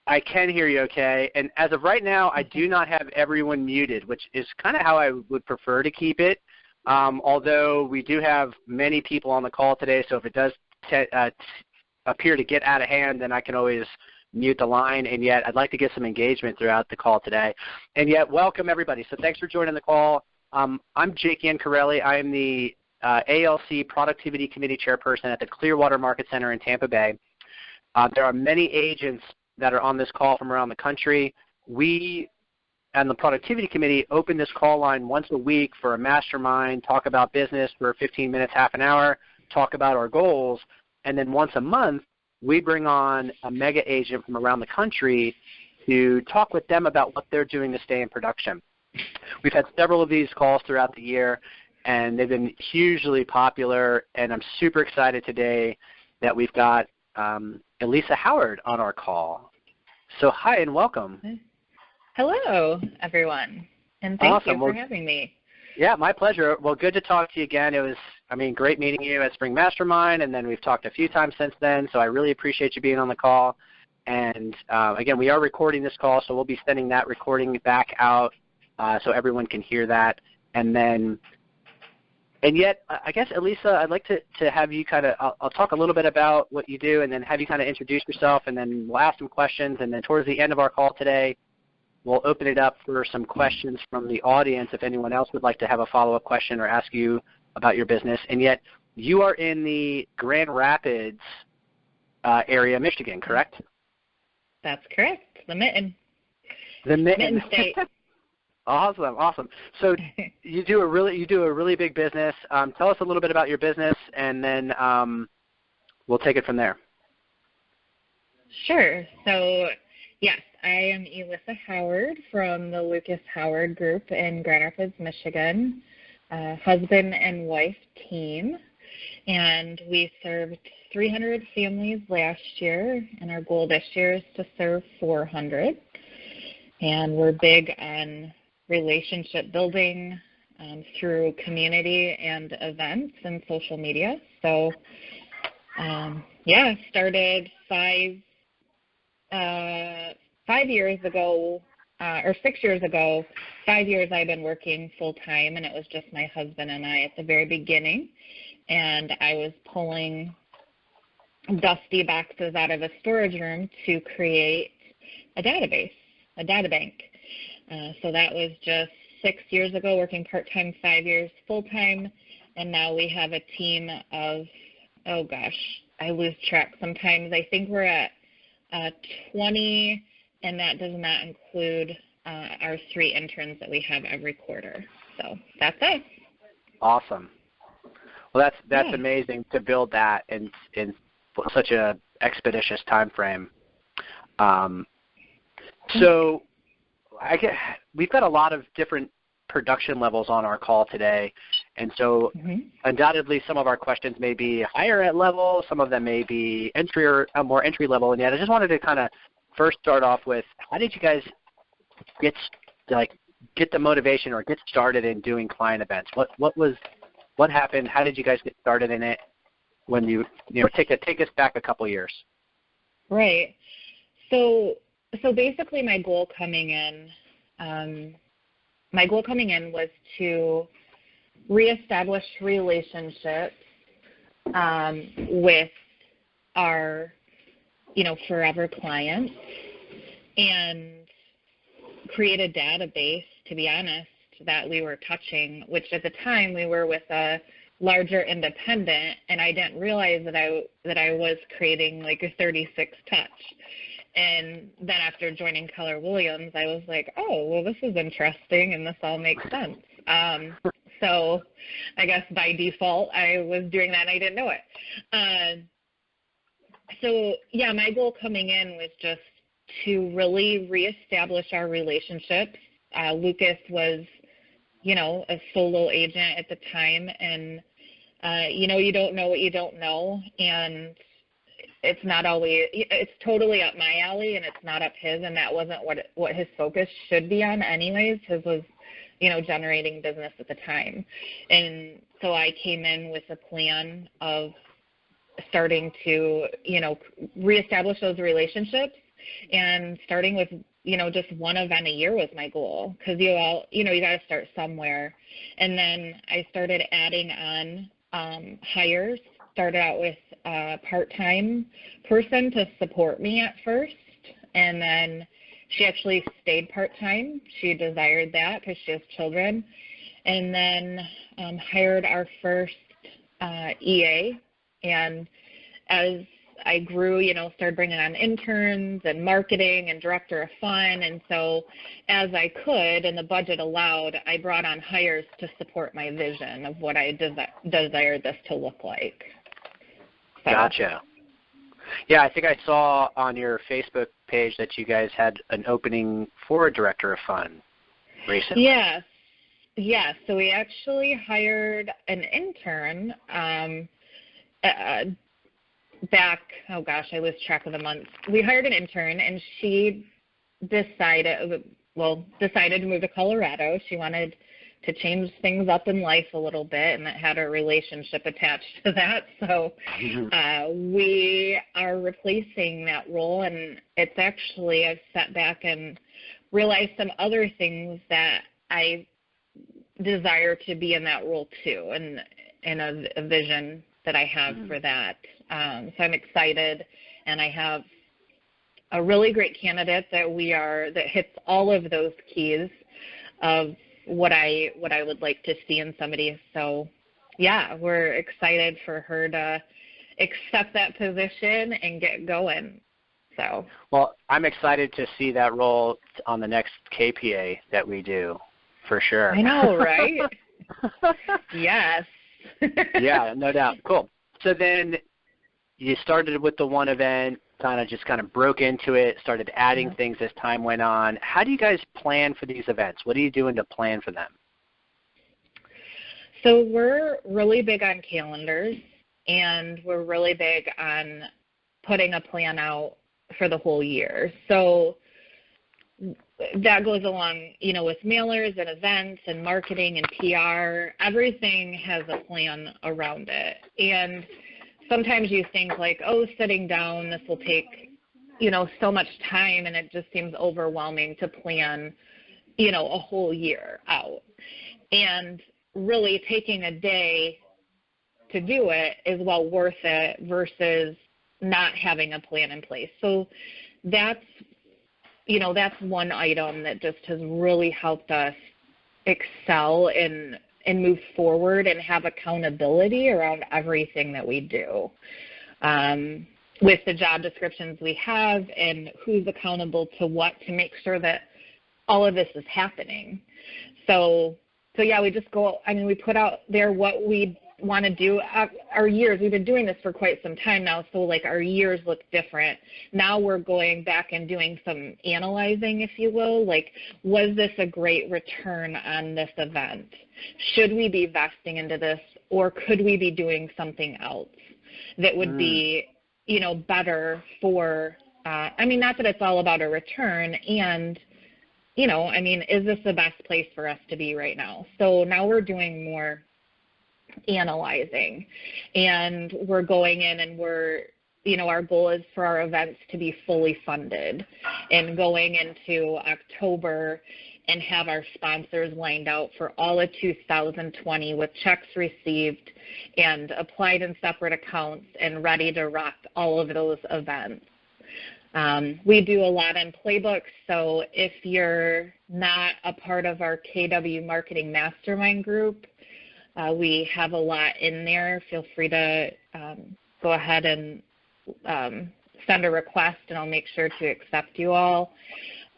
I can hear you okay. And as of right now, I do not have everyone muted, which is kind of how I would prefer to keep it. Although we do have many people on the call today, so if it does appear to get out of hand, then I can always mute the line. And yet I'd like to get some engagement throughout the call today. And yet welcome everybody. So thanks for joining the call. I'm Jake Iancarelli. I am the ALC Productivity Committee Chairperson at the Clearwater Market Center in Tampa Bay. There are many agents that are on this call from around the country. We and the Productivity Committee open this call line once a week for a mastermind, talk about business for 15 minutes, half an hour, talk about our goals, and then once a month we bring on a mega agent from around the country to talk with them about what they're doing to stay in production. We've had several of these calls throughout the year, and they've been hugely popular, and I'm super excited today that we've got Elissa Howard on our call. So hi and welcome. Hello, everyone, and thank Awesome. you for having me. Yeah, my pleasure. Well, good to talk to you again. It was, great meeting you at Spring Mastermind, and then we've talked a few times since then, so I really appreciate you being on the call. And again, we are recording this call, so we'll be sending that recording back out so everyone can hear that. And yet, I guess, Elissa, I'd like to have you kind of, I'll talk a little bit about what you do and then have you kind of introduce yourself, and then we'll ask some questions. And then towards the end of our call today, we'll open it up for some questions from the audience if anyone else would like to have a follow-up question or ask you about your business. And yet, you are in the Grand Rapids area, Michigan, correct? That's correct. The Mitten. The Mitten State. Awesome. So you do a really big business. Tell us a little bit about your business, and then we'll take it from there. Sure. So yes, I am Elissa Howard from the Lucas Howard Group in Grand Rapids, Michigan, husband and wife team, and we served 300 families last year, and our goal this year is to serve 400. And we're big on relationship building through community and events and social media. So, started 5 years ago, or 6 years ago. 5 years I've been working full-time, and it was just my husband and I at the very beginning. And I was pulling dusty boxes out of a storage room to create a database, a data bank. So that was just 6 years ago, working part-time, 5 years full-time, and now we have a team of, I lose track sometimes. I think we're at 20, and that does not include our 3 interns that we have every quarter. So that's it. Awesome. Well, that's amazing to build that in such a expeditious time frame. So I guess we've got a lot of different production levels on our call today, and so undoubtedly some of our questions may be higher at level, some of them may be entry or more entry level, and yet I just wanted to kind of first start off with, how did you guys get the motivation or get started in doing client events? What happened? How did you guys get started in it? When you take us back a couple years. Right. So basically my goal coming in was to reestablish relationships with our, forever clients and create a database, to be honest, that we were touching, which at the time we were with a larger independent, and I didn't realize that I was creating like a 36 touch. And then after joining Keller Williams, I was like, oh, well, this is interesting, and this all makes sense. So I guess by default, I was doing that, and I didn't know it. My goal coming in was just to really reestablish our relationships. Lucas was, a solo agent at the time, and, you don't know what you don't know, and it's totally up my alley, and it's not up his, and that wasn't what his focus should be on anyways. His was, generating business at the time. And so I came in with a plan of starting to, reestablish those relationships And starting with, just one event a year was my goal, because you got to start somewhere. And then I started adding on hires. Started out with a part-time person to support me at first, and then she actually stayed part-time. She desired that because she has children. And then hired our first EA. And as I grew, started bringing on interns and marketing and director of fun. And so as I could and the budget allowed, I brought on hires to support my vision of what I desired this to look like. So. Gotcha. Yeah, I think I saw on your Facebook page that you guys had an opening for a director of fun recently. Yes. So we actually hired an intern back, I lose track of the months. We hired an intern, and she decided to move to Colorado. She wanted to change things up in life a little bit, and that had a relationship attached to that. So we are replacing that role, and it's actually, I've sat back and realized some other things that I desire to be in that role too, and a vision that I have for that. So I'm excited, and I have a really great candidate that hits all of those keys of what I would like to see in somebody. So yeah, we're excited for her to accept that position and get going. So well, I'm excited to see that role on the next KPA that we do, for sure. I know, right? Yes. Yeah, no doubt. Cool. So then you started with the one event, kind of broke into it, started adding things as time went on. How do you guys plan for these events? What are you doing to plan for them? So we're really big on calendars, and we're really big on putting a plan out for the whole year. So that goes along, with mailers and events and marketing and PR. Everything has a plan around it. And sometimes you think like, sitting down, this will take, so much time, and it just seems overwhelming to plan, a whole year out. And really taking a day to do it is well worth it versus not having a plan in place. So that's one item that just has really helped us excel and move forward and have accountability around everything that we do. With the job descriptions we have and who's accountable to what, to make sure that all of this is happening. So yeah, we just we put out there what we want to do. Our years, we've been doing this for quite some time now, so like our years look different. Now we're going back and doing some analyzing, if you will, like, was this a great return on this event? Should we be vesting into this, or could we be doing something else that would be, better for, not that it's all about a return, and, is this the best place for us to be right now? So now we're doing more analyzing, and we're going in and our goal is for our events to be fully funded, and going into October and have our sponsors lined out for all of 2020 with checks received and applied in separate accounts and ready to rock all of those events. We do a lot in playbooks, so if you're not a part of our KW Marketing Mastermind group, we have a lot in there. Feel free to go ahead and send a request, and I'll make sure to accept you all.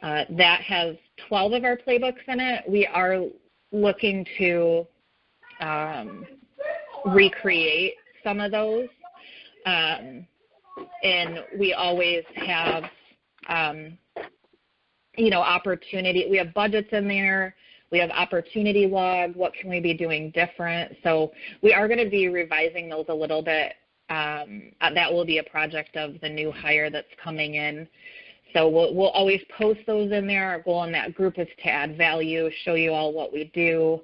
That has 12 of our playbooks in it. We are looking to recreate some of those. And we always have, opportunity. We have budgets in there. We have opportunity log. What can we be doing different? So we are going to be revising those a little bit. That will be a project of the new hire that's coming in. So we'll always post those in there. Our goal in that group is to add value, show you all what we do.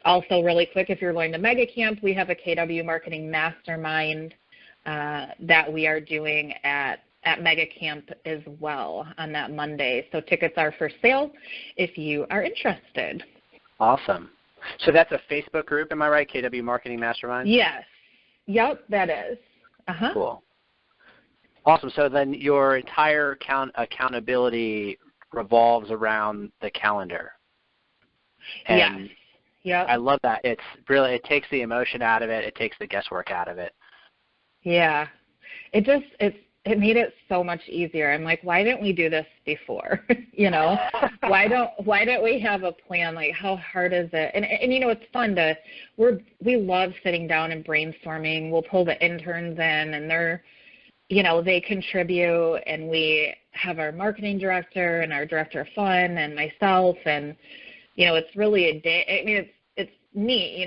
Also, really quick, if you're going to Mega Camp, we have a KW Marketing Mastermind that we are doing at at Mega Camp as well on that Monday. So tickets are for sale if you are interested. Awesome. So that's a Facebook group, am I right? KW Marketing Mastermind? Yes. Yep, that is. Cool. Awesome. So then your entire accountability revolves around the calendar. And yes. Yep. I love that. It's really, it takes the emotion out of it. It takes the guesswork out of it. Yeah. It made it so much easier. I'm like, why didn't we do this before? Why don't we have a plan? Like, how hard is it? And it's fun we love sitting down and brainstorming. We'll pull the interns in, and they contribute, and we have our marketing director and our director of fun and myself, and it's really a day. I mean, it's neat.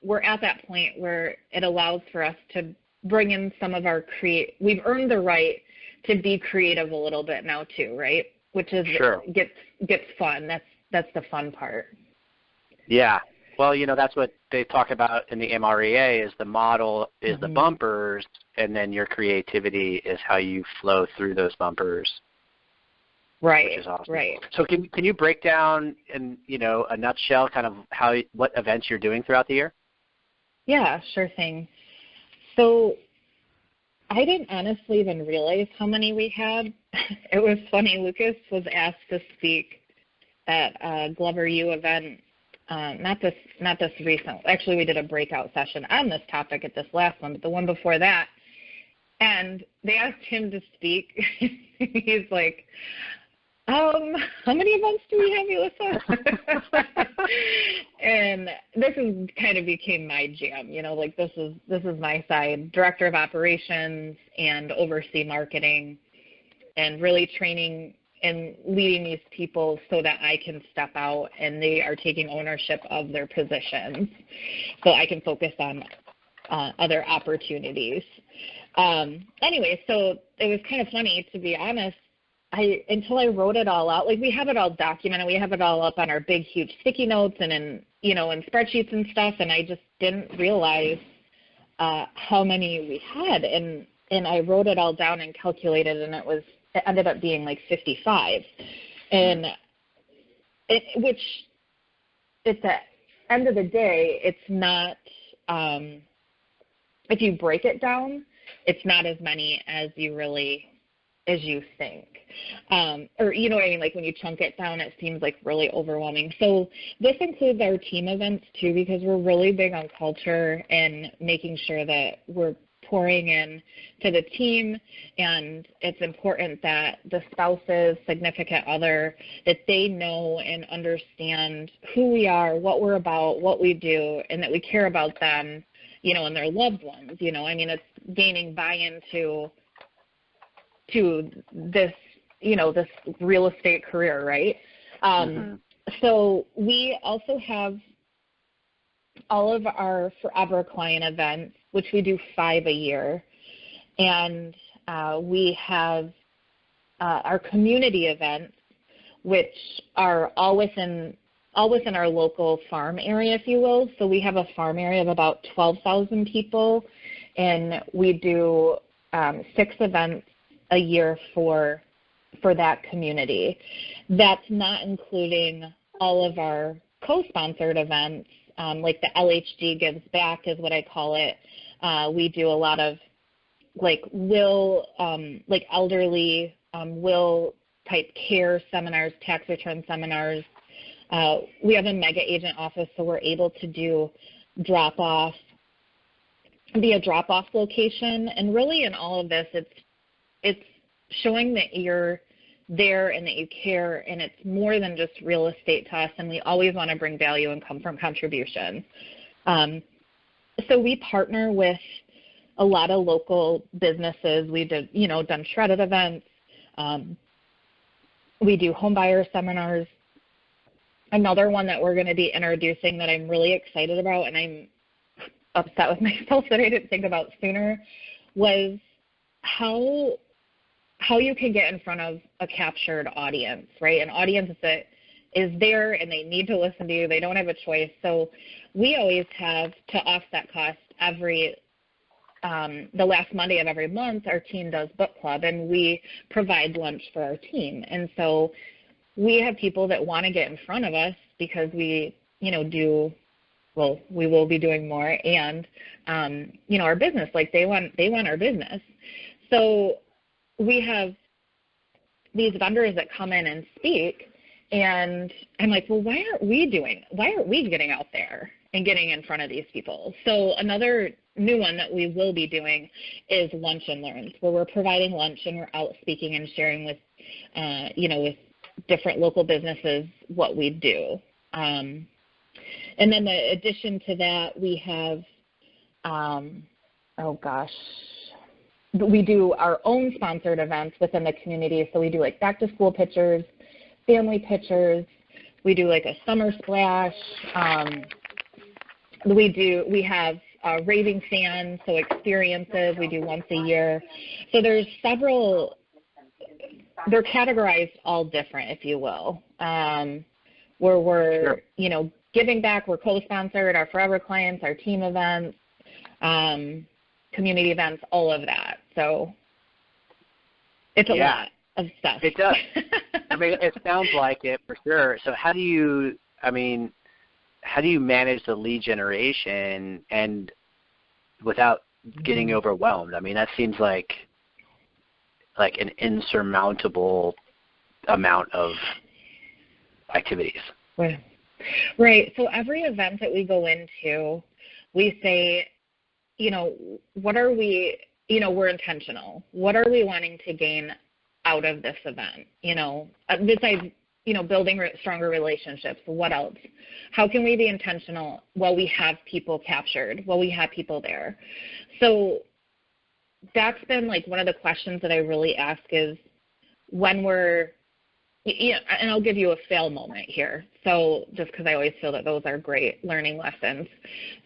We're at that point where it allows for us to bring in some of our we've earned the right to be creative a little bit now too, right? Which is sure. gets fun. That's the fun part. Yeah. Well, that's what they talk about in the MREA is the model is the bumpers, and then your creativity is how you flow through those bumpers. Right. Which is awesome. Right. So can you break down in a nutshell kind of what events you're doing throughout the year? Yeah, sure thing. So I didn't honestly even realize how many we had. It was funny. Lucas was asked to speak at a Glover U event. Not this recent. Actually, we did a breakout session on this topic at this last one, but the one before that. And they asked him to speak. He's like, how many events do we have, Elissa? And this kind of became my jam. This is my side, director of operations and oversee marketing, and really training and leading these people so that I can step out and they are taking ownership of their positions, so I can focus on other opportunities. Anyway, so it was kind of funny, to be honest. Until I wrote it all out, we have it all documented, we have it all up on our big, huge sticky notes and in spreadsheets and stuff, and I just didn't realize how many we had, and I wrote it all down and calculated, and it ended up being 55, and which at the end of the day, it's not. If you break it down, it's not as many as you think. Or what I mean, when you chunk it down, it seems really overwhelming. So this includes our team events too, because we're really big on culture and making sure that we're pouring in to the team, and it's important that the spouses, significant other, that they know and understand who we are, what we're about, what we do, and that we care about them, and their loved ones. It's gaining buy-in to this, this real estate career, right? So we also have all of our Forever client events, which we do 5 a year, and we have our community events, which are all within our local farm area, if you will. So we have a farm area of about 12,000 people, and we do 6 events a year for that community. That's not including all of our co-sponsored events, like the LHG Gives Back is what I call it. We do a lot of elderly will type care seminars, tax return seminars. We have a mega agent office, so we're able to do drop-off, be a drop-off location. And really in all of this, it's showing that you're there and that you care, and it's more than just real estate to us, and we always want to bring value and come from contribution. So we partner with a lot of local businesses. We did, done shredded events. We do home buyer seminars. Another one that we're going to be introducing that I'm really excited about, and I'm upset with myself that I didn't think about sooner, was how you can get in front of a captured audience, right? An audience that is there and they need to listen to you. They don't have a choice. So we always have, to offset costs, every the last Monday of every month, our team does book club, and we provide lunch for our team. And so we have people that want to get in front of us because we, we will be doing more, and, our business, like they want our business. So we have these vendors that come in and speak, and I'm like, well, why aren't we getting out there and getting in front of these people? So another new one that we will be doing is lunch and learns, where we're providing lunch and we're out speaking and sharing with, with different local businesses what we do. And then the addition to that, we have, we do our own sponsored events within the community. So we do like back to school pictures, family pictures. We do like a summer splash. We have raving fans, so experiences we do once a year. So there's several, they're categorized all different, if you will, where we're, Sure. Giving back. We're co-sponsored, our Forever clients, our team events, community events, all of that. So it's a lot of stuff. It does. I mean, it sounds like it for sure. So how do you manage the lead generation and without getting overwhelmed? I mean, that seems like an insurmountable amount of activities. Right. So every event that we go into, we say, what are we, we're intentional. What are we wanting to gain out of this event? Besides, building stronger relationships, what else? How can we be intentional while we have people captured, while we have people there? So that's been like one of the questions that I really ask is when we're, and I'll give you a fail moment here. So just because I always feel that those are great learning lessons.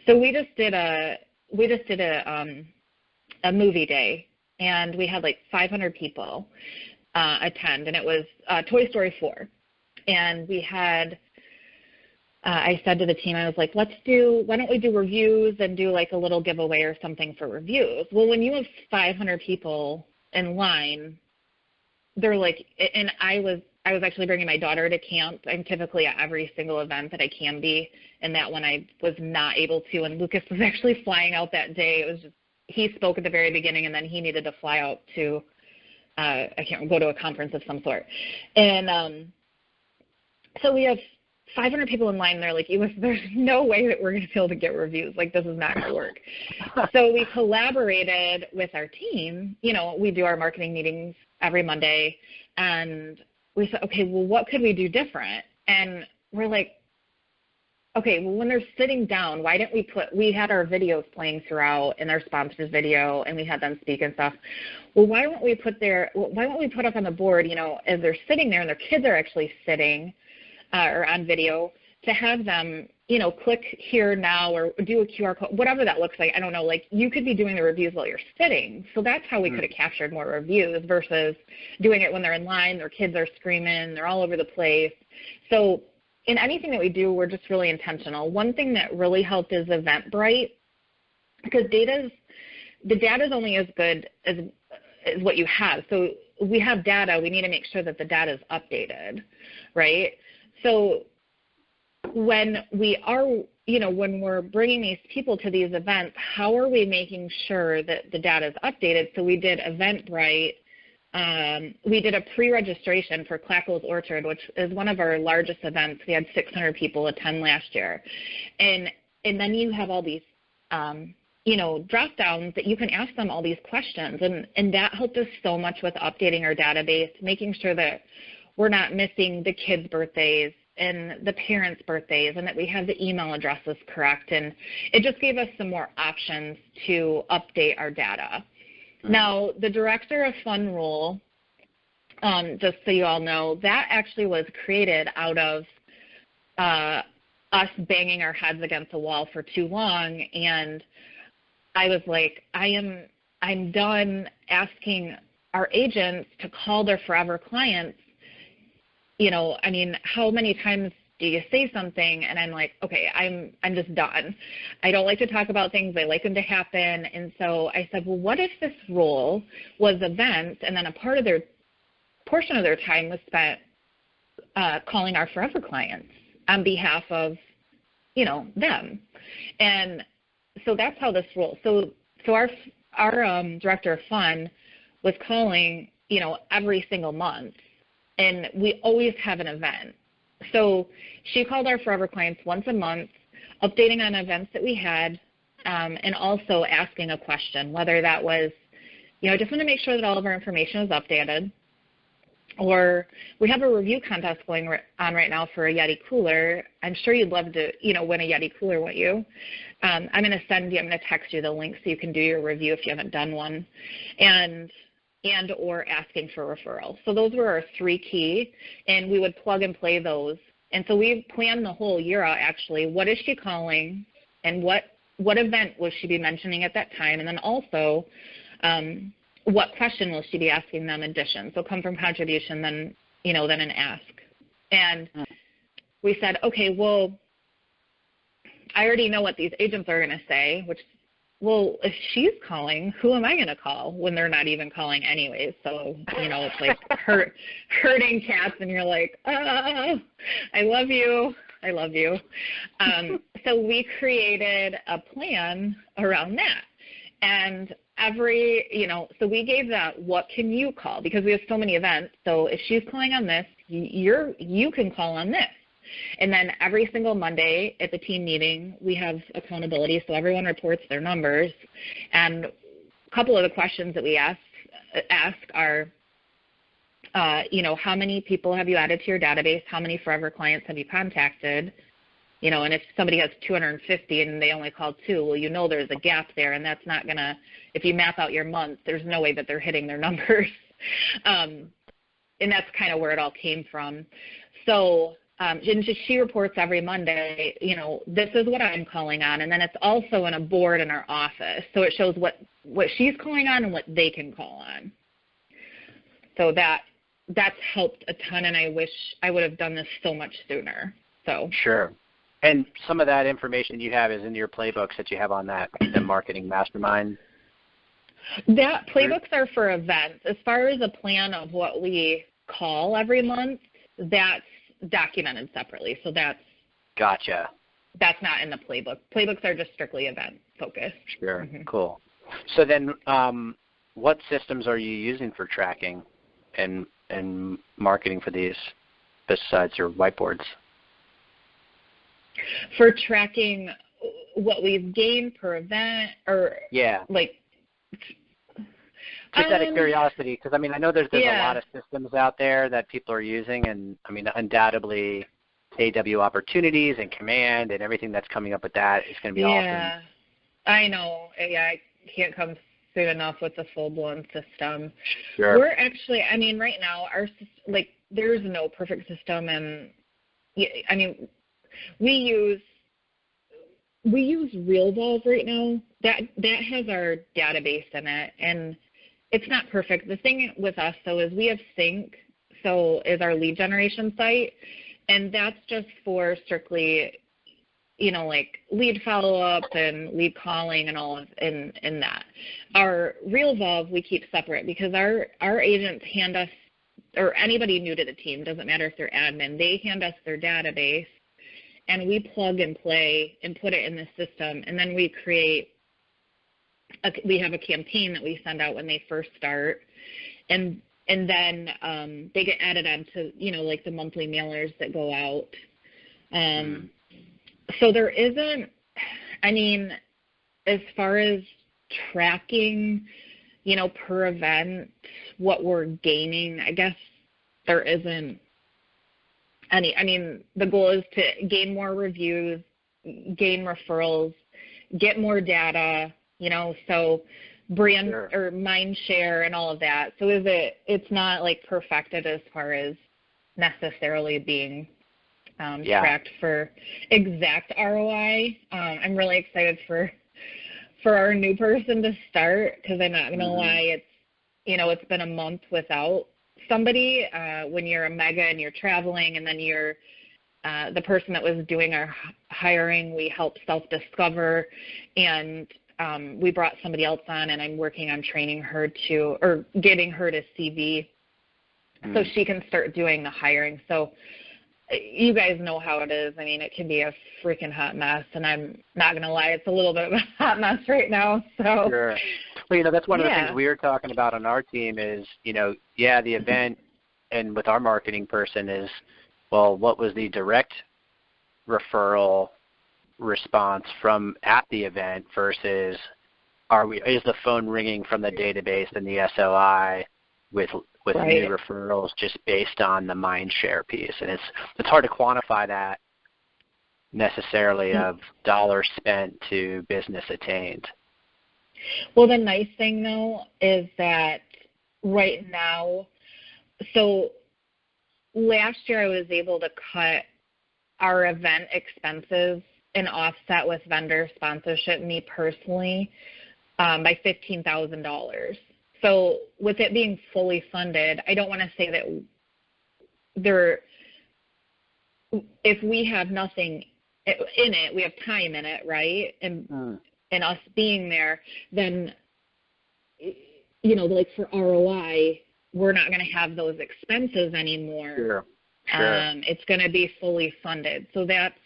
So we just did a movie day, and we had like 500 people attend, and it was Toy Story 4. And we had, I said to the team, I was like, why don't we do reviews and do like a little giveaway or something for reviews? Well, when you have 500 people in line, they're like, and I was actually bringing my daughter to camp. I'm typically at every single event that I can be, and that one I was not able to. And Lucas was actually flying out that day. It was just, he spoke at the very beginning, and then he needed to fly out to, go to a conference of some sort. And so we have 500 people in line, and they're like, there's no way that we're going to be able to get reviews. Like, this is not going to work. So we collaborated with our team. We do our marketing meetings every Monday, and we said, okay, well, what could we do different? And we're like, okay, well, when they're sitting down, why didn't we had our videos playing throughout and our sponsors video, and we had them speak and stuff. Well, why don't we put up on the board, as they're sitting there and their kids are actually sitting or on video, to have them, click here now or do a QR code, whatever that looks like. I don't know. Like, you could be doing the reviews while you're sitting. So that's how we could have captured more reviews versus doing it when they're in line, their kids are screaming, they're all over the place. So in anything that we do, we're just really intentional. One thing that really helped is Eventbrite, because the data is only as good as what you have. So we have data. We need to make sure that the data is updated, right? So when we're bringing these people to these events, how are we making sure that the data is updated? So we did Eventbrite. We did a pre-registration for Clackle's Orchard, which is one of our largest events. We had 600 people attend last year. And then you have all these, drop downs that you can ask them all these questions. And that helped us so much with updating our database, making sure that we're not missing the kids' birthdays and the parents' birthdays, and that we have the email addresses correct. And it just gave us some more options to update our data. Now, the Director of Fun rule, just so you all know, that actually was created out of us banging our heads against the wall for too long. And I was like, I'm done asking our agents to call their forever clients. How many times do you say something? And I'm like, okay, I'm just done. I don't like to talk about things. I like them to happen. And so I said, well, what if this role was events, and then a portion of their time was spent calling our forever clients on behalf of, them. And so that's how this rolls. So our director of fun was calling, every single month, and we always have an event. So she called our forever clients once a month, updating on events that we had, and also asking a question, whether that was, I just want to make sure that all of our information is updated, or we have a review contest going on right now for a Yeti cooler. I'm sure you'd love to, win a Yeti cooler, wouldn't you? I'm going to text you the link so you can do your review if you haven't done one, and or asking for referral. So those were our 3 key, and we would plug and play those. And so we planned the whole year out, actually. What is she calling, and what event will she be mentioning at that time? And then also, what question will she be asking them in addition? So come from contribution, then an ask. And we said, okay, well, I already know what these agents are going to say, well, if she's calling, who am I going to call when they're not even calling anyways? So, it's like herding cats, and you're like, I love you. I love you. So we created a plan around that. And so we gave that, what can you call? Because we have so many events. So if she's calling on this, you can call on this. And then every single Monday at the team meeting, we have accountability, so everyone reports their numbers. And a couple of the questions that we ask are, how many people have you added to your database? How many forever clients have you contacted? And if somebody has 250 and they only called 2, well, there's a gap there, and that's not going to, if you map out your month, there's no way that they're hitting their numbers. And that's kind of where it all came from. So and she reports every Monday, this is what I'm calling on. And then it's also in a board in our office. So it shows what she's calling on and what they can call on. So that's helped a ton, and I wish I would have done this so much sooner. So Sure. And some of that information you have is in your playbooks that you have on the Marketing Mastermind? That playbooks are for events. As far as a plan of what we call every month, that's documented separately. So Gotcha. That's not in the playbook. Playbooks are just strictly event focused. Sure. Mm-hmm. Cool. So then what systems are you using for tracking and marketing for these besides your whiteboards? For tracking what we've gained per event, or just out of curiosity, because I know there's a lot of systems out there that people are using, and undoubtedly AW opportunities and command and everything that's coming up with that is going to be awesome. Yeah, I know. Yeah, I can't come soon enough with a full-blown system. Sure. We're actually, right now, there's no perfect system, and we use Referral right now. That has our database in it, and it's not perfect. The thing with us, though, is we have Sync, so is our lead generation site, and that's just for strictly, lead follow-up and lead calling and all of in that. Our Referral we keep separate because our agents hand us, or anybody new to the team, doesn't matter if they're admin, they hand us their database, and we plug and play and put it in the system, and then we have a campaign that we send out when they first start, and then they get added on to, the monthly mailers that go out. So there isn't, as far as tracking, per event, what we're gaining, I guess there isn't any. The goal is to gain more reviews, gain referrals, get more data, so brand or mind share and all of that. So it's not perfected as far as necessarily being tracked for exact ROI. I'm really excited for our new person to start, because I'm not going to lie, it's been a month without somebody. When you're a mega and you're traveling, and then you're the person that was doing our hiring, we helped self-discover, and we brought somebody else on, and I'm working on training her or getting her to CV so she can start doing the hiring. So you guys know how it is. I mean, it can be a freaking hot mess, and I'm not going to lie, it's a little bit of a hot mess right now. So, sure. Well, that's one of the things we were talking about on our team is, the event, and with our marketing person is, well, what was the direct referral response from at the event versus is the phone ringing from the database and the SOI with new referrals just based on the mind share piece, and it's hard to quantify that necessarily of dollars spent to business attained. Well, the nice thing though is that right now, so last year I was able to cut our event expenses and offset with vendor sponsorship, me personally, by $15,000. So with it being fully funded, I don't want to say that if we have nothing in it, we have time in it, right? And us being there, then, like for ROI, we're not going to have those expenses anymore. Sure. It's going to be fully funded. So that's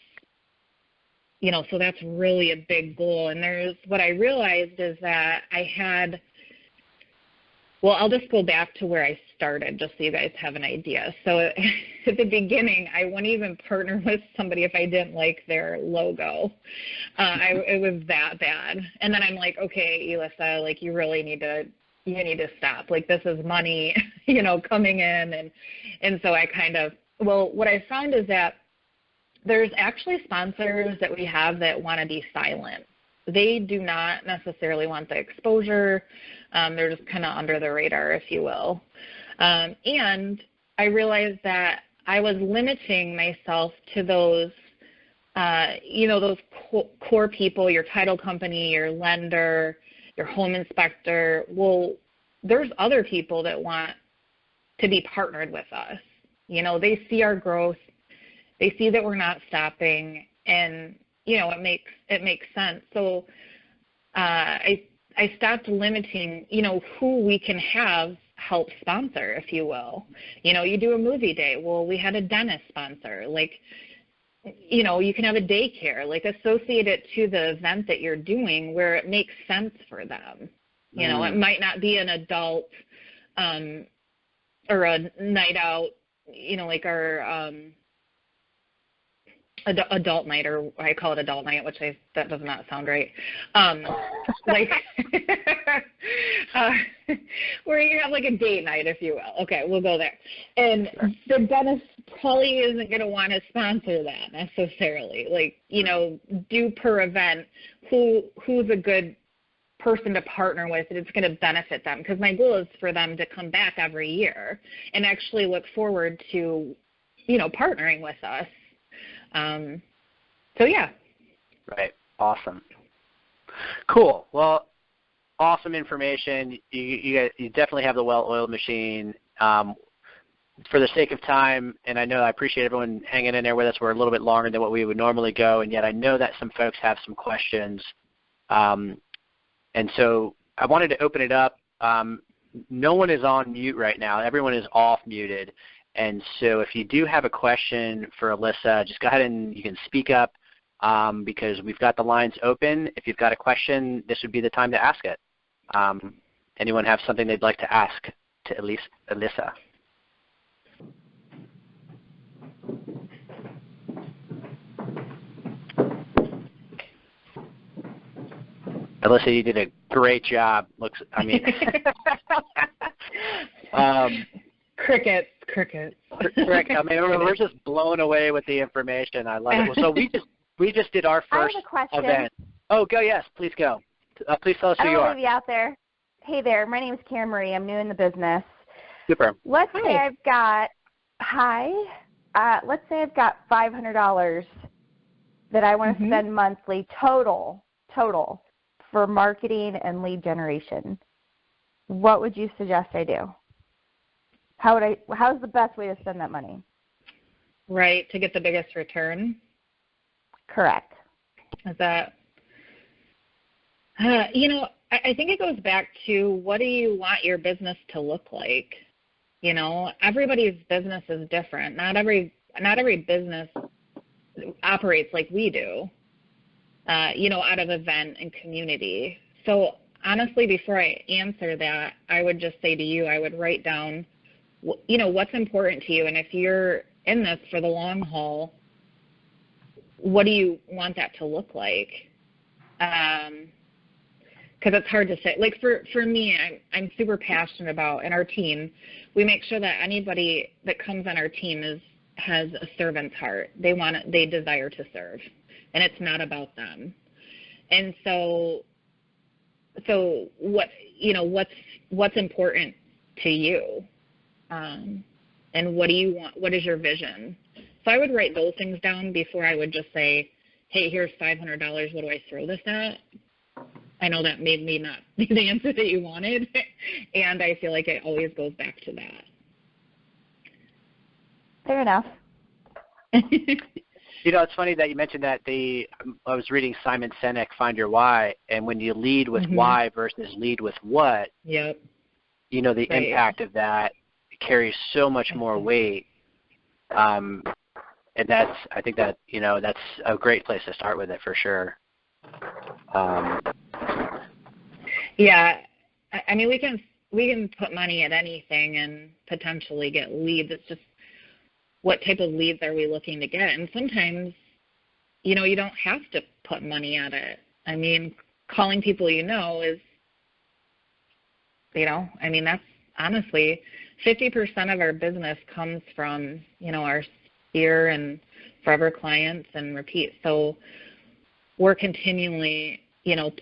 really a big goal. And what I realized is that I'll just go back to where I started just so you guys have an idea. So at the beginning, I wouldn't even partner with somebody if I didn't like their logo. It was that bad. And then I'm like, okay, Elissa, like you really need to stop. Like this is money, coming in. And so I what I found is that there's actually sponsors that we have that want to be silent. They do not necessarily want the exposure. They're just kind of under the radar, if you will. And I realized that I was limiting myself to those, those core people, your title company, your lender, your home inspector. Well, there's other people that want to be partnered with us. They see our growth. They see that we're not stopping, and it makes sense. So I stopped limiting, who we can have help sponsor, if you will. You do a movie day. Well, we had a dentist sponsor. Like, you can have a daycare. Like, associate it to the event that you're doing where it makes sense for them. It might not be an adult or a night out, like our adult night, or I call it adult night, that does not sound right. Like where you have like a date night, if you will. Okay, we'll go there. And the dentist probably isn't going to want to sponsor that necessarily. Like, do per event who's a good person to partner with, and it's going to benefit them, because my goal is for them to come back every year and actually look forward to, partnering with us. So yeah. Right. Awesome. Cool. Well, awesome information. You definitely have the well-oiled machine. For the sake of time, and I appreciate everyone hanging in there with us. We're a little bit longer than what we would normally go, and yet I know that some folks have some questions. And so I wanted to open it up. No one is on mute right now. Everyone is off muted. And so if you do have a question for Elissa, just go ahead and you can speak up because we've got the lines open. If you've got a question, this would be the time to ask it. Anyone have something they'd like to ask to Elissa? Elissa, you did a great job. Crickets. Correct. We're just blown away with the information. I love it. So we just did our first event. Oh, go. Yes, please go. Please tell us who you are. I'll leave you out there. Hey there. My name is Karen Marie. I'm new in the business. Super. Let's say I've got $500 that I want to spend monthly total for marketing and lead generation. What would you suggest I do? How's the best way to spend that money? right, to get the biggest return? Correct. Is that, I think it goes back to, what do you want your business to look like? Everybody's business is different. Not every business operates like we do, out of event and community. So honestly, before I answer that, I would just say to you, I would write down, what's important to you. And if you're in this for the long haul, what do you want that to look like? Because it's hard to say. Like for me, I'm super passionate about, and our team, we make sure that anybody that comes on our team has a servant's heart. They desire to serve, and it's not about them. And so what's important to you, and what do you want? What is your vision? So I would write those things down before I would just say, hey, here's $500. What do I throw this at? I know that may not be the answer that you wanted, and I feel like it always goes back to that. Fair enough. It's funny that you mentioned that. I was reading Simon Sinek, Find Your Why, and when you lead with why versus lead with what, yep. The right. impact of that carries so much more weight. And I think that, that's a great place to start with it for sure. Yeah, I mean, we can put money at anything and potentially get leads. It's just, what type of leads are we looking to get? And sometimes, you don't have to put money at it. I mean, calling people is, that's honestly 50% of our business comes from, our sphere and forever clients and repeat. So we're continually,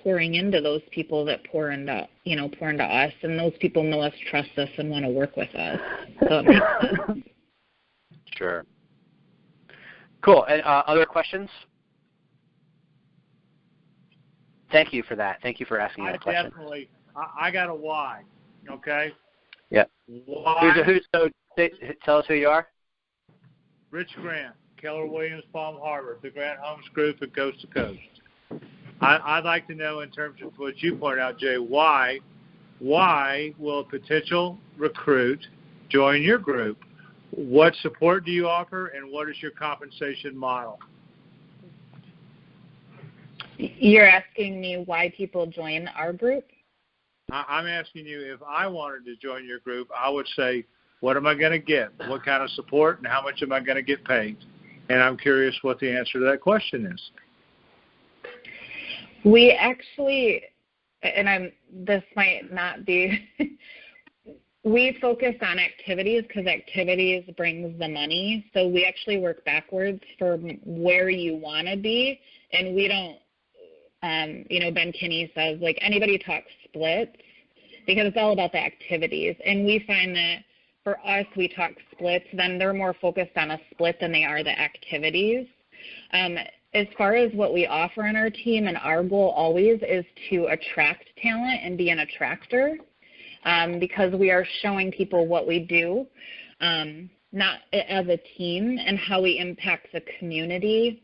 pouring into those people that pour into us, and those people know us, trust us, and want to work with us. So it makes sense. Sure. Cool. And other questions? Thank you for that. Thank you for asking that question. Definitely. I got a why. Okay. Yeah. Why? So tell us who you are. Rich Grant, Keller Williams, Palm Harbor, the Grant Homes Group, and Coast to Coast. I'd like to know, in terms of what you pointed out, Jay, why will a potential recruit join your group? What support do you offer, and what is your compensation model? You're asking me why people join our group? I'm asking you, if I wanted to join your group, I would say, what am I going to get? What kind of support, and how much am I going to get paid? And I'm curious what the answer to that question is. We actually, and this might not be, we focus on activities because activities brings the money. So we actually work backwards from where you want to be, and we don't, Ben Kinney says, like, anybody talks splits because it's all about the activities. And we find that for us, we talk splits, then they're more focused on a split than they are the activities. As far as what we offer on our team, and our goal always is to attract talent and be an attractor, because we are showing people what we do, not as a team, and how we impact the community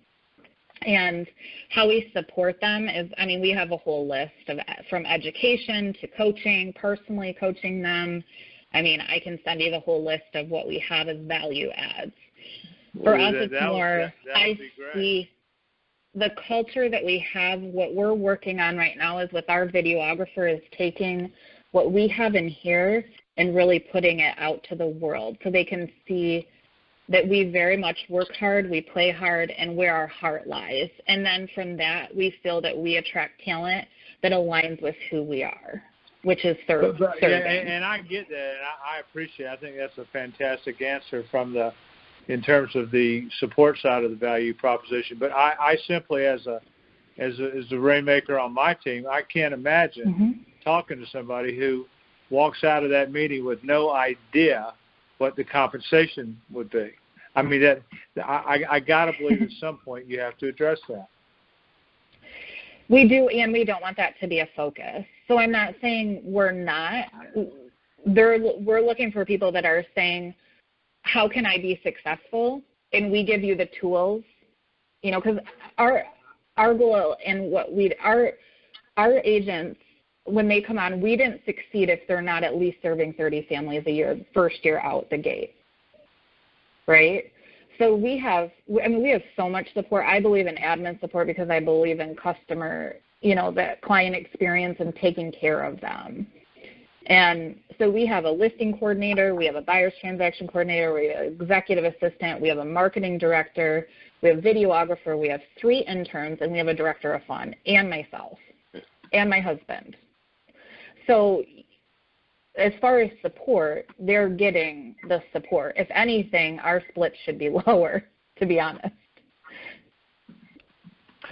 and how we support them is, we have a whole list of, from education to coaching, personally coaching them. I can send you the whole list of what we have as value adds. For us, it's more, I see the culture that we have. What we're working on right now is with our videographer is taking what we have in here and really putting it out to the world so they can see that we very much work hard, we play hard, and where our heart lies. And then from that, we feel that we attract talent that aligns with who we are, which is serving. Yeah, and I get that, and I appreciate it. I think that's a fantastic answer in terms of the support side of the value proposition. But I simply, as a rainmaker on my team, I can't imagine talking to somebody who walks out of that meeting with no idea what the compensation would be. I got to believe at some point you have to address that. We do, and we don't want that to be a focus. So I'm not saying we're not. We're looking for people that are saying, how can I be successful? and we give you the tools, you know, because our goal and our agents, when they come on, we didn't succeed if they're not at least serving 30 families a year, first year out the gate, right? So we have so much support. I believe in admin support because I believe in customer, you know, the client experience and taking care of them. And so we have a listing coordinator, we have a buyer's transaction coordinator, we have an executive assistant, we have a marketing director, we have a videographer, we have 3 interns, and we have a director of fun, and myself, and my husband. So as far as support, they're getting the support. If anything, our split should be lower, to be honest.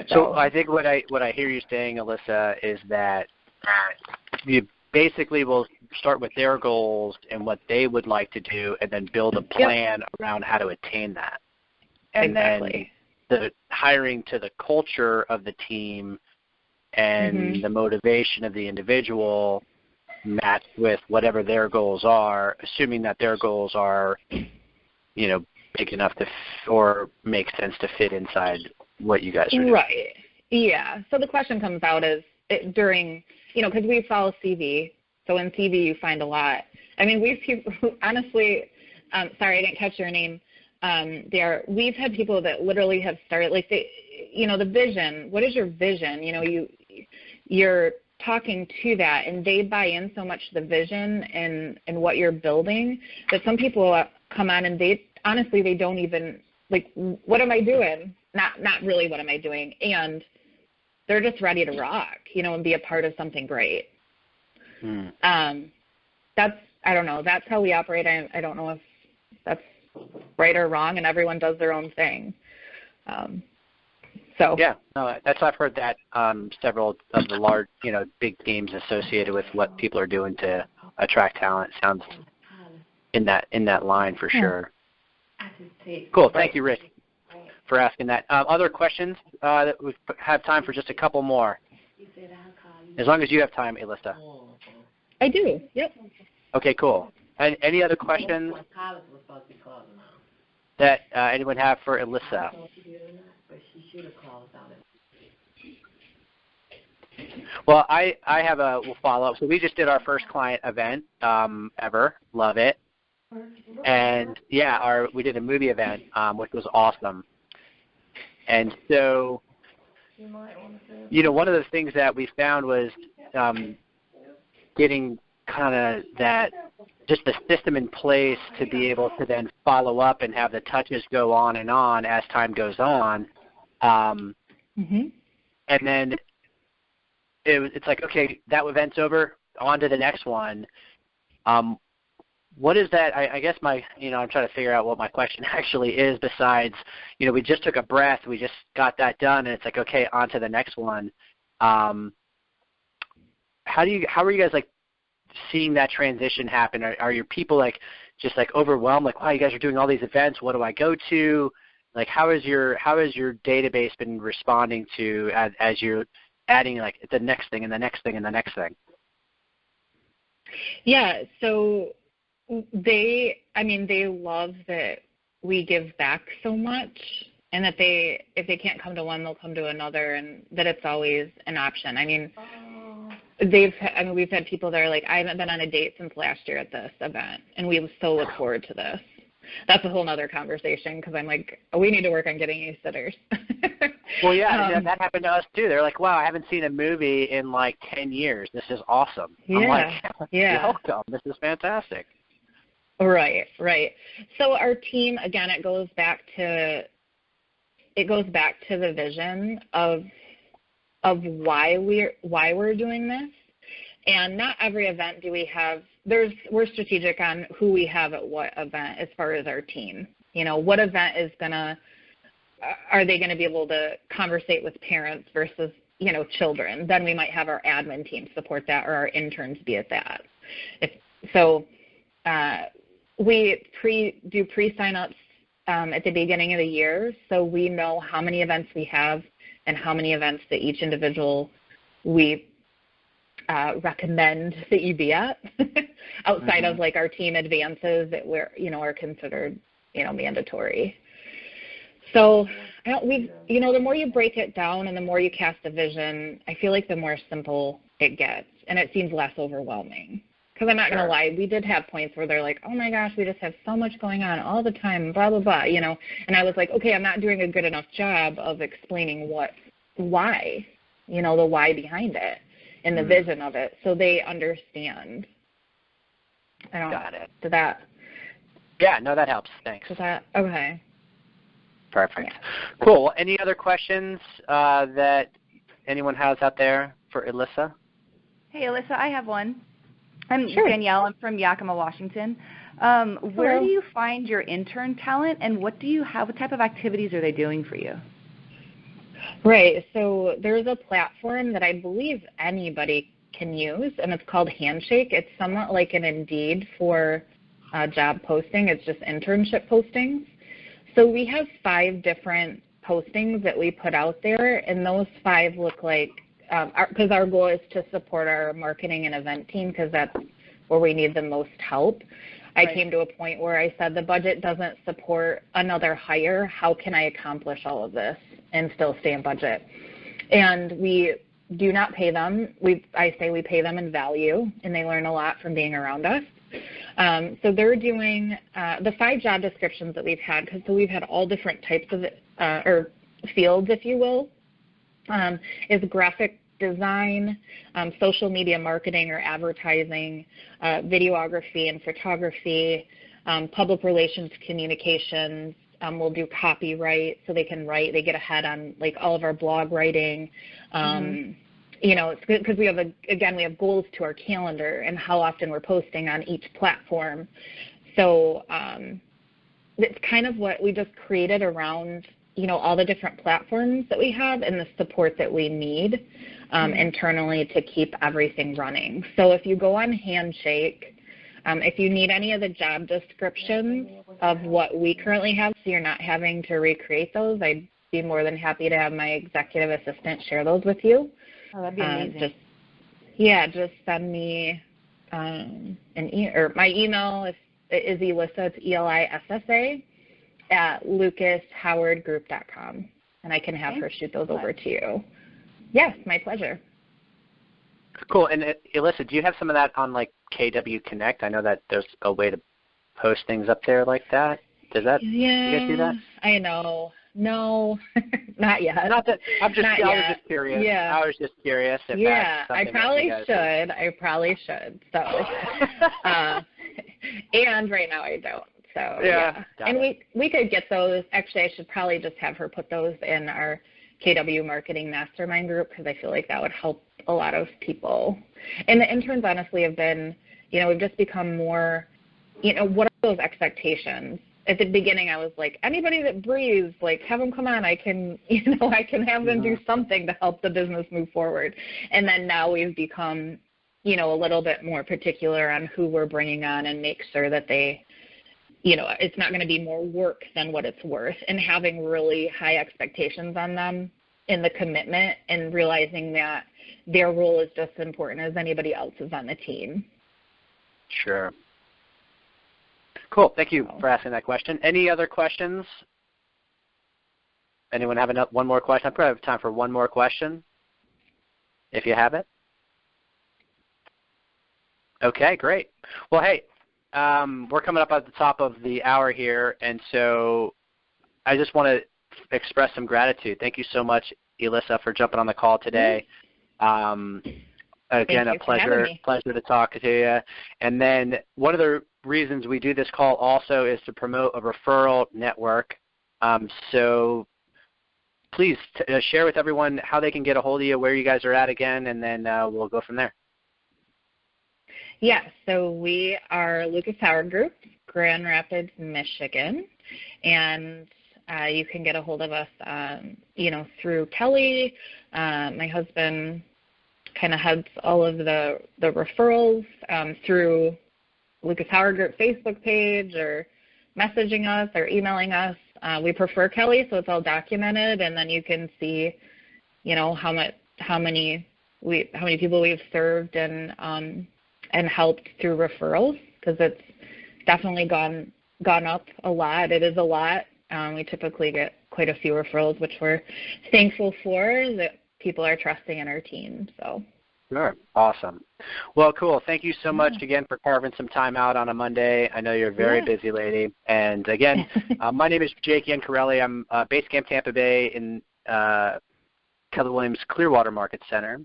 So I think what I hear you saying, Elissa, is that you basically will start with their goals and what they would like to do, and then build a plan around how to attain that. Exactly. And the hiring to the culture of the team and the motivation of the individual match with whatever their goals are, assuming that their goals are, you know, big enough to or make sense to fit inside what you guys are doing. Right. Yeah. So the question comes out is during, you know, because we follow CV. So in CV you find a lot. I mean, we've people who, honestly, sorry, I didn't catch your name. We've had people that literally have started, like, they, you know, the vision. What is your vision? You know, you're talking to that, and they buy in so much to the vision and what you're building that some people come on and they honestly, they don't even, like, what am I doing? Not really what am I doing, and they're just ready to rock, you know, and be a part of something great. That's, I don't know, that's how we operate. I don't know if that's right or wrong, and everyone does their own thing. Yeah, no, that's, I've heard that several of the large, you know, big teams associated with what people are doing to attract talent sounds in that line for sure. Cool. Thank you, Rick, for asking that. Other questions that we have time for? Just a couple more. As long as you have time, Elissa. I do. Yep. Okay, cool. And any other questions that anyone have for Elissa? Well, I have a follow-up. So we just did our first client event ever. Love it. And, yeah, we did a movie event, which was awesome. And so, you know, one of the things that we found was getting kind of that, just the system in place to be able to then follow up and have the touches go on as time goes on. And then it's like, okay, that event's over, on to the next one. What is that? I guess I'm trying to figure out what my question actually is besides, you know, we just took a breath, we just got that done, and it's like, okay, on to the next one. How are you guys, like, seeing that transition happen? Are your people, like, just, like, overwhelmed, like, wow, you guys are doing all these events, what do I go to? Like, how has your database been responding to as you're adding, like, the next thing and the next thing and the next thing? Yeah, so they love that we give back so much, and that if they can't come to one, they'll come to another, and that it's always an option. I mean, we've had people that are like, I haven't been on a date since last year at this event, and we so look forward to this. That's a whole nother conversation, because I'm like, we need to work on getting you sitters. Well, yeah, that happened to us too. They're like, wow, I haven't seen a movie in like 10 years. This is awesome. Yeah, I'm like, welcome. This is fantastic. Right. So our team, again, it goes back to the vision of why we're doing this. And not every event do we have. We're strategic on who we have at what event as far as our team. You know, what event are they going to be able to conversate with parents versus, you know, children? Then we might have our admin team support that, or our interns be at that. We do pre-sign-ups at the beginning of the year, so we know how many events we have and how many events that each individual we recommend that you be at outside of, like, our team advances that are considered, you know, mandatory. So the more you break it down and the more you cast a vision, I feel like the more simple it gets, and it seems less overwhelming. Because I'm not going to lie, we did have points where they're like, oh my gosh, we just have so much going on all the time, blah, blah, blah, And I was like, okay, I'm not doing a good enough job of explaining why, the why behind it and the vision of it, so they understand. Got it. Did that? Yeah, no, that helps. Thanks. Okay. Perfect. Yeah. Cool. Well, any other questions that anyone has out there for Elissa? Hey, Elissa, I have one. I'm Sure. Danielle. I'm from Yakima, Washington. Where do you find your intern talent, and what type of activities are they doing for you? Right. So there's a platform that I believe anybody can use, and it's called Handshake. It's somewhat like an Indeed for job posting. It's just internship postings. So we have 5 different postings that we put out there, and those 5 look like, because our goal is to support our marketing and event team, because that's where we need the most help. I came to a point where I said the budget doesn't support another hire. How can I accomplish all of this and still stay in budget? And we do not pay them. I say we pay them in value, and they learn a lot from being around us. So they're doing the 5 job descriptions that we've had, because we've had all different types of or fields, if you will, is graphic design, social media marketing or advertising, videography and photography, public relations communications. We'll do copyright, so they can write. They get ahead on like all of our blog writing. It's good because we have goals to our calendar and how often we're posting on each platform. So it's kind of what we just created around, all the different platforms that we have and the support that we need internally to keep everything running. So if you go on Handshake, if you need any of the job descriptions of what we currently have, so you're not having to recreate those, I'd be more than happy to have my executive assistant share those with you. Oh, that'd be amazing. Just send me or my email is Elissa, it's ELISSA, at lucashowardgroup.com, and I can have her shoot those over to you. Yes, my pleasure. Cool. And Elissa, do you have some of that on like KW Connect? I know that there's a way to post things up there like that. Do you guys do that? I know. No, not yet. Not that I was just curious. Yeah. I was just curious if that's something I probably should. Do. I probably should. So, and right now I don't. So yeah. And we could get those. Actually, I should probably just have her put those in our KW Marketing Mastermind group, because I feel like that would help a lot of people. And the interns honestly have been, we've just become more, what are those expectations? At the beginning, I was like, anybody that breathes, like, have them come on. I can have them do something to help the business move forward. And then now we've become, a little bit more particular on who we're bringing on and make sure that they, it's not going to be more work than what it's worth, and having really high expectations on them in the commitment and realizing that their role is just as important as anybody else's on the team. Sure. Cool. Thank you for asking that question. Any other questions? Anyone have one more question? I probably have time for one more question, if you have it. Okay, great. Well, hey, we're coming up at the top of the hour here, and so I just want to express some gratitude. Thank you so much, Elissa, for jumping on the call today. Again, a pleasure to talk to you. And then one of the reasons we do this call also is to promote a referral network. So please share with everyone how they can get a hold of you, where you guys are at again, and then we'll go from there. Yeah, so we are Lucas Howard Group, Grand Rapids, Michigan, and you can get a hold of us, through Kelly. My husband kind of heads all of the referrals through Lucas Howard Group Facebook page, or messaging us or emailing us. We prefer Kelly, so it's all documented, and then you can see, how many people we've served and helped through referrals, because it's definitely gone up a lot. It is a lot. We typically get quite a few referrals, which we're thankful for, that people are trusting in our team. So. Sure. Awesome. Well, cool. Thank you so much again for carving some time out on a Monday. I know you're a very busy lady. And again, my name is Jake Yancarelli. I'm Base Camp Tampa Bay in Keller Williams Clearwater Market Center.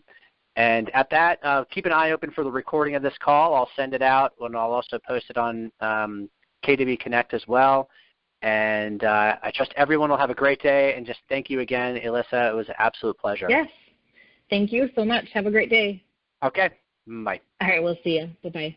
And at that, keep an eye open for the recording of this call. I'll send it out, and I'll also post it on KW Connect as well. And I trust everyone will have a great day. And just thank you again, Elissa. It was an absolute pleasure. Yes. Thank you so much. Have a great day. Okay. Bye. All right. We'll see you. Bye-bye.